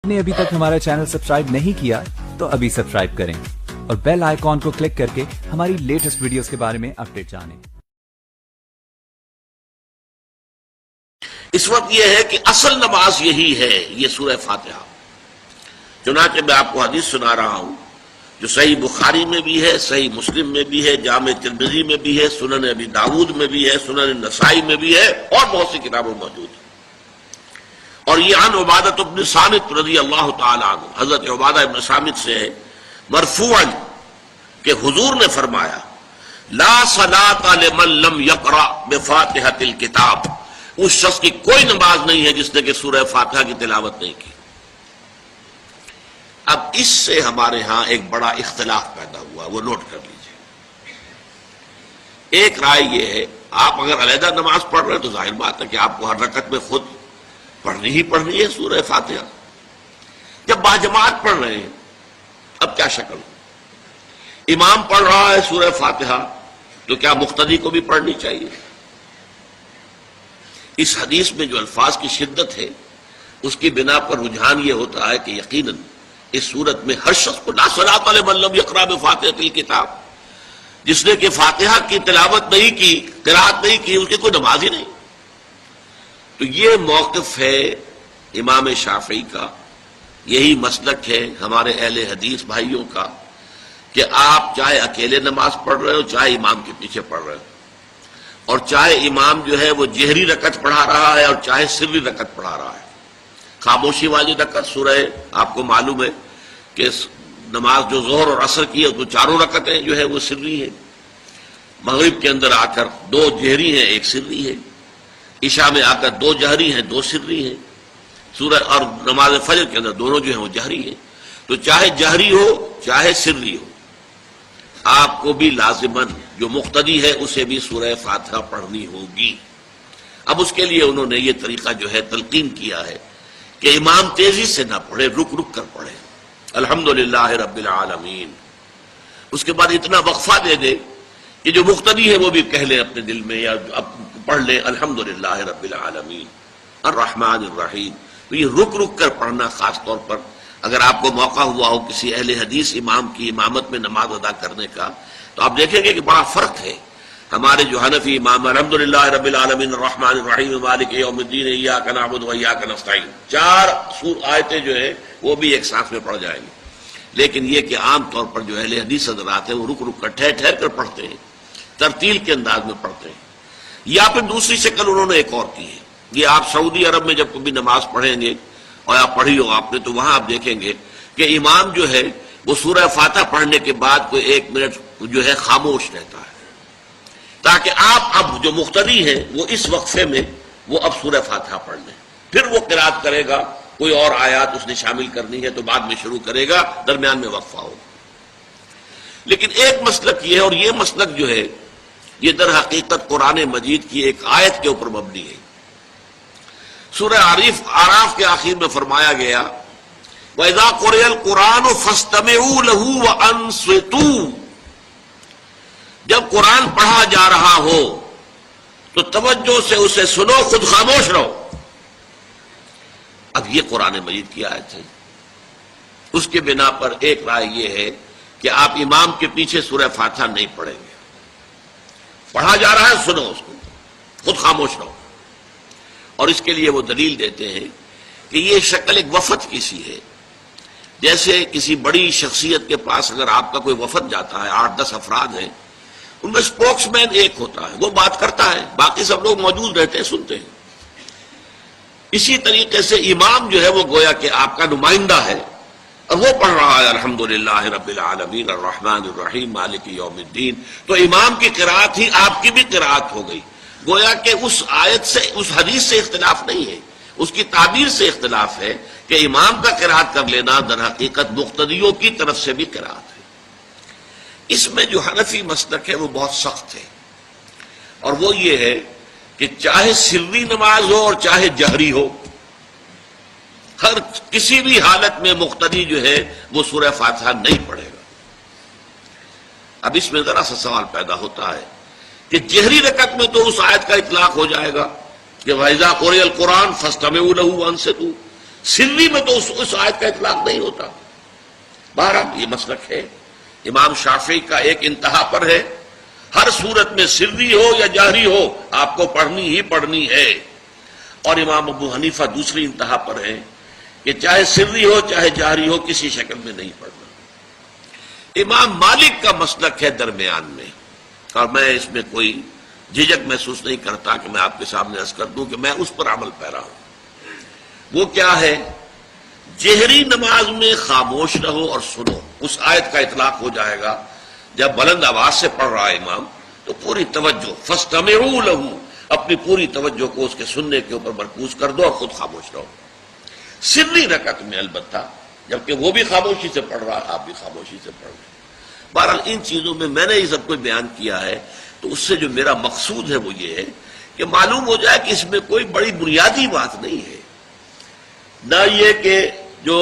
نے ابھی تک ہمارا چینل سبسکرائب نہیں کیا تو ابھی سبسکرائب کریں اور بیل آئیکن کو کلک کر کے ہماری لیٹسٹ ویڈیوز کے بارے میں اپڈیٹ جانیں۔ اس وقت یہ ہے کہ اصل نماز یہی ہے، یہ سورہ فاتحہ۔ چنانچہ میں آپ کو حدیث سنا رہا ہوں جو صحیح بخاری میں بھی ہے، صحیح مسلم میں بھی ہے، جامع ترمذی میں بھی ہے، سنن ابی داؤد میں بھی ہے، سنن نسائی میں بھی ہے اور بہت سی کتابوں موجود ہے۔ اور یہ عن عبادۃ بن صامت رضی اللہ تعالی عنہ، حضرت عبادہ بن صامت سے ہے مرفوعا کہ حضور نے فرمایا لا صلاۃ لمن لم یقرأ بفاتحۃ الکتاب، اس شخص کی کوئی نماز نہیں ہے جس نے کہ سورہ فاتحہ کی تلاوت نہیں کی۔ اب اس سے ہمارے ہاں ایک بڑا اختلاف پیدا ہوا، وہ نوٹ کر لیجیے۔ ایک رائے یہ ہے آپ اگر علیحدہ نماز پڑھ رہے ہیں تو ظاہر بات ہے کہ آپ کو ہر رکعت میں خود پڑھنی ہی پڑھنی ہے سورہ فاتحہ۔ جب باجماعت پڑھ رہے ہیں اب کیا شکل ہو؟ امام پڑھ رہا ہے سورہ فاتحہ تو کیا مقتدی کو بھی پڑھنی چاہیے؟ اس حدیث میں جو الفاظ کی شدت ہے اس کی بنا پر رجحان یہ ہوتا ہے کہ یقیناً اس صورت میں ہر شخص کو لا صلاۃ لمن لم یقرأ بفاتحۃ الکتاب، جس نے کہ فاتحہ کی تلاوت نہیں کی، قرأت نہیں کی، اس کی کوئی نماز ہی نہیں۔ تو یہ موقف ہے امام شافعی کا، یہی مسلک ہے ہمارے اہل حدیث بھائیوں کا کہ آپ چاہے اکیلے نماز پڑھ رہے ہو، چاہے امام کے پیچھے پڑھ رہے ہو، اور چاہے امام جو ہے وہ جہری رکعت پڑھا رہا ہے اور چاہے سری رکعت پڑھا رہا ہے۔ خاموشی والی رکعت سورہ آپ کو معلوم ہے کہ نماز جو ظہر اور عصر کی ہے تو چاروں رکعتیں جو ہے وہ سری ہے، مغرب کے اندر آ کر دو جہری ہیں ایک سری ہے، عشاء میں آ کر دو جہری ہیں دو سری ہیں، سورہ اور نماز فجر کے اندر دونوں جو ہیں وہ جہری ہیں۔ تو چاہے جہری ہو چاہے سری ہو آپ کو بھی لازماً جو مقتدی ہے اسے بھی سورہ فاتحہ پڑھنی ہوگی۔ اب اس کے لیے انہوں نے یہ طریقہ جو ہے تلقین کیا ہے کہ امام تیزی سے نہ پڑھے، رک رک کر پڑھے الحمدللہ رب العالمین، اس کے بعد اتنا وقفہ دے دے کہ جو مقتدی ہے وہ بھی کہہ لے اپنے دل میں یا پڑھ لے الحمدللہ رب العالمین الرحمن الرحیم۔ تو یہ رک رک کر پڑھنا، خاص طور پر اگر آپ کو موقع ہوا ہو کسی اہل حدیث امام کی امامت میں نماز ادا کرنے کا تو آپ دیکھیں گے کہ بڑا فرق ہے۔ ہمارے جو حنفی امام الحمدللہ رب العالمین الرحمن الرحیم مالک یوم الدین ایاک نعبد و ایاک نستعین، چار آیتیں جو ہیں وہ بھی ایک ساتھ میں پڑھ جائیں گے، لیکن یہ کہ عام طور پر جو اہل حدیث حضرات ہیں وہ رک رک کر ٹھہر ٹھہر کر پڑھتے ہیں، ترتیل کے انداز میں پڑھتے ہیں۔ یا پھر دوسری شکل انہوں نے ایک اور کی ہے، یہ آپ سعودی عرب میں جب کبھی نماز پڑھیں گے اور آپ پڑھی ہو آپ نے تو وہاں آپ دیکھیں گے کہ امام جو ہے وہ سورہ فاتحہ پڑھنے کے بعد کوئی ایک منٹ جو ہے خاموش رہتا ہے تاکہ آپ اب جو مقتدی ہیں وہ اس وقفے میں وہ اب سورہ فاتحہ پڑھ لیں، پھر وہ قرات کرے گا، کوئی اور آیات اس نے شامل کرنی ہے تو بعد میں شروع کرے گا، درمیان میں وقفہ ہوگا۔ لیکن ایک مسلک یہ ہے، اور یہ مسلک جو ہے یہ در حقیقت قرآن مجید کی ایک آیت کے اوپر مبنی ہے۔ سورہ اعراف کے آخر میں فرمایا گیا وَإِذَا قُرِئَ الْقُرْآنُ فَاسْتَمِعُوا لَهُ وَأَنصِتُوا، جب قرآن پڑھا جا رہا ہو تو توجہ سے اسے سنو، خود خاموش رہو۔ اب یہ قرآن مجید کی آیت ہے، اس کے بنا پر ایک رائے یہ ہے کہ آپ امام کے پیچھے سورہ فاتحہ نہیں پڑھیں گے، پڑھا جا رہا ہے سنو اس کو، خود خاموش رہو۔ اور اس کے لیے وہ دلیل دیتے ہیں کہ یہ شکل ایک وفد کی سی ہے، جیسے کسی بڑی شخصیت کے پاس اگر آپ کا کوئی وفد جاتا ہے، 8-10 افراد ہیں، ان میں اسپوکس مین ایک ہوتا ہے، وہ بات کرتا ہے، باقی سب لوگ موجود رہتے ہیں، سنتے ہیں۔ اسی طریقے سے امام جو ہے وہ گویا کہ آپ کا نمائندہ ہے اور وہ پڑھ رہا ہے الحمدللہ رب العالمین الرحمن الرحیم مالک یوم الدین، تو امام کی قرأت ہی آپ کی بھی قرأت ہو گئی۔ گویا کہ اس آیت سے، اس حدیث سے اختلاف نہیں ہے، اس کی تعبیر سے اختلاف ہے کہ امام کا قرأت کر لینا در حقیقت مقتدیوں کی طرف سے بھی قرأت ہے۔ اس میں جو حنفی مسلک ہے وہ بہت سخت ہے، اور وہ یہ ہے کہ چاہے سری نماز ہو اور چاہے جہری ہو، ہر کسی بھی حالت میں مقتدی جو ہے وہ سورہ فاتحہ نہیں پڑھے گا۔ اب اس میں ذرا سا سوال پیدا ہوتا ہے کہ جہری رکعت میں تو اس آیت کا اطلاق ہو جائے گا کہ وَإِذَا قُرِئَ الْقُرْآنُ فَاسْتَمِعُوا لَهُ وَأَنصِتُوا، سری میں تو اس آیت کا اطلاق نہیں ہوتا. بہرحال یہ مسلک ہے امام شافعی کا، ایک انتہا پر ہے، ہر صورت میں سری ہو یا جہری ہو آپ کو پڑھنی ہی پڑھنی ہے. اور امام ابو حنیفہ دوسری انتہا پر ہے کہ چاہے سری ہو چاہے جہری ہو کسی شکل میں نہیں پڑھنا. امام مالک کا مسلک ہے درمیان میں، اور میں اس میں کوئی جھجک محسوس نہیں کرتا کہ میں آپ کے سامنے عرض کر دوں کہ میں اس پر عمل پیرا ہوں. وہ کیا ہے؟ جہری نماز میں خاموش رہو اور سنو. اس آیت کا اطلاق ہو جائے گا جب بلند آواز سے پڑھ رہا ہے امام تو پوری توجہ، فاستمعوا لہ، اپنی پوری توجہ کو اس کے سننے کے اوپر مرکوز کر دو اور خود خاموش رہو. سری رکعت میں البتہ جبکہ وہ بھی خاموشی سے پڑھ رہا ہے آپ بھی خاموشی سے پڑھ رہے ہیں. بہرحال ان چیزوں میں نے یہ سب کچھ بیان کیا ہے تو اس سے جو میرا مقصود ہے وہ یہ ہے کہ معلوم ہو جائے کہ اس میں کوئی بڑی بنیادی بات نہیں ہے، نہ یہ کہ جو